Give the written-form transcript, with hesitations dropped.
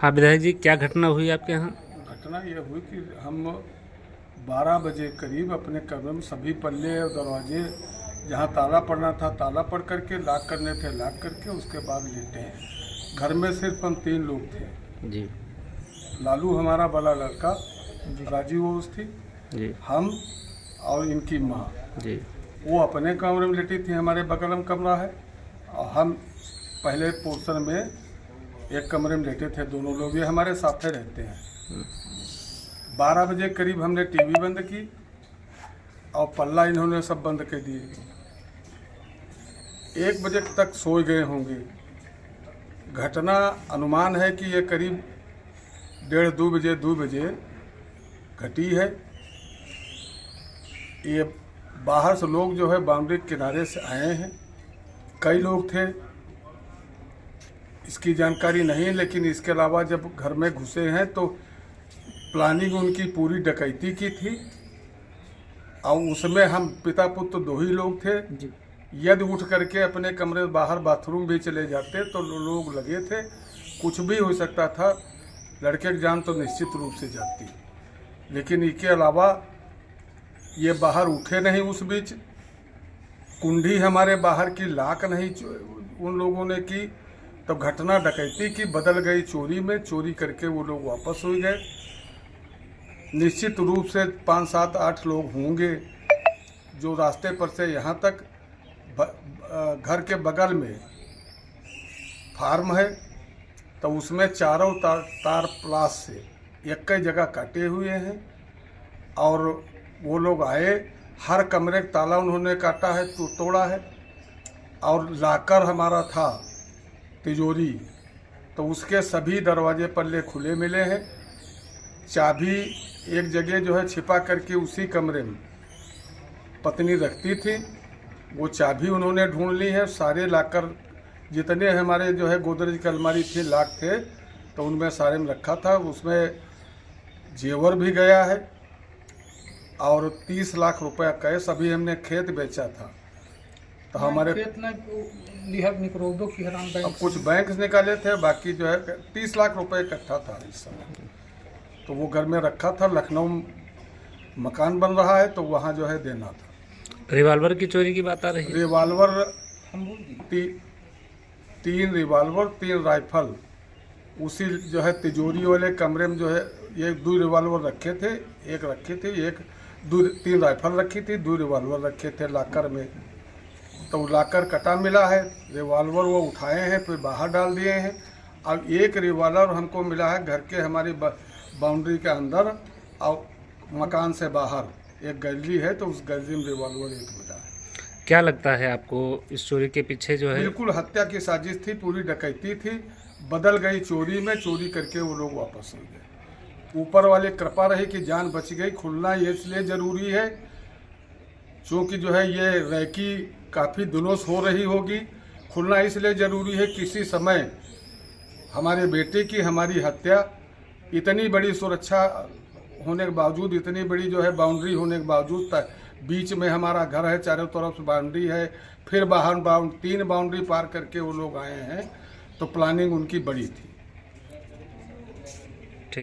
हाँ विधायक जी, क्या घटना हुई आपके यहाँ? घटना यह हुई कि हम 12 बजे करीब अपने कमरे में सभी पल्ले और दरवाजे जहाँ ताला पड़ना था ताला पड़ करके, लॉक करने थे लॉक करके, उसके बाद लेटे हैं। घर में सिर्फ हम 3 लोग थे जी लालू हमारा बड़ा लड़का, राजीव ओस थी जी हम और इनकी माँ। जी वो अपने कमरे में लेटी थी, हमारे बगल में कमरा है, और हम पहले पोर्शन में एक कमरे में लेटे थे। दोनों लोग ये हमारे साथ रहते हैं। 12 बजे करीब हमने टीवी बंद की और पल्ला इन्होंने सब बंद कर दिए। 1 बजे तक सो गए होंगे। घटना अनुमान है कि ये करीब 1:30 2 बजे घटी है। ये बाहर से लोग जो है बाउंड्री के किनारे से आए हैं, कई लोग थे, इसकी जानकारी नहीं, लेकिन इसके अलावा जब घर में घुसे हैं तो प्लानिंग उनकी पूरी डकैती की थी, और उसमें हम पिता पुत्र 2 ही लोग थे। यदि उठ करके अपने कमरे बाहर बाथरूम भी चले जाते तो लोग लगे थे, कुछ भी हो सकता था। लड़के की जान तो निश्चित रूप से जाती, लेकिन इसके अलावा ये बाहर उठे नहीं। उस बीच कुंडी हमारे बाहर की लॉक नहीं उन लोगों ने की, तब घटना डकैती की बदल गई चोरी में। चोरी करके वो लोग वापस हो गए। निश्चित रूप से 5 7 8 लोग होंगे जो रास्ते पर से यहाँ तक घर के बगल में फार्म है, तो उसमें चारों तार प्लास से एक ही जगह काटे हुए हैं। और वो लोग आए, हर कमरे का ताला उन्होंने काटा है तो तोड़ा है। और लाकर हमारा था तिजोरी, तो उसके सभी दरवाजे पल्ले खुले मिले हैं। चाबी एक जगह जो है छिपा करके उसी कमरे में पत्नी रखती थी, वो चाबी उन्होंने ढूंढ ली है। सारे लाकर जितने हमारे जो है गोदरेज की अलमारी थी, लाख थे, तो उनमें सारे में रखा था। उसमें जेवर भी गया है और 30 लाख रुपया कैश। अभी हमने खेत बेचा था तो हमारे अब कुछ बैंक से निकाले थे, बाकी जो है 30 लाख रुपए इकट्ठा था इस समय। तो वो घर में रखा था। लखनऊ मकान बन रहा है तो वहाँ जो है देना था। रिवॉल्वर की चोरी की बात आ रही है? रिवॉल्वर 3 रिवॉल्वर 3 राइफल उसी जो है तिजोरी वाले कमरे में जो है ये 2 रिवॉल्वर रखे थे, एक रखे थे, एक 3 राइफल रखी थी, 2 रिवॉल्वर रखे थे लाकर में। तो लाकर कटा मिला है, रिवॉल्वर वो उठाए हैं फिर बाहर डाल दिए हैं। अब एक रिवॉल्वर हमको मिला है घर के हमारी बाउंड्री के अंदर, और मकान से बाहर एक गैलरी है, तो उस गैलरी में रिवॉल्वर एक मिला है। क्या लगता है आपको इस चोरी के पीछे जो है? बिल्कुल हत्या की साजिश थी, पूरी डकैती थी, बदल गई चोरी में। चोरी करके वो लोग वापस हो गए। ऊपर वाले कृपा रही कि जान बच गई। खुलना ये इसलिए ज़रूरी है क्योंकि जो है ये रैकी काफ़ी दुरुस्त हो रही होगी। खुलना इसलिए ज़रूरी है किसी समय हमारे बेटे की हमारी हत्या, इतनी बड़ी सुरक्षा होने के बावजूद, इतनी बड़ी जो है बाउंड्री होने के बावजूद, बीच में हमारा घर है, चारों तरफ से बाउंड्री है, फिर बाहर 3 बाउंड्री पार करके वो लोग आए हैं, तो प्लानिंग उनकी बड़ी थी।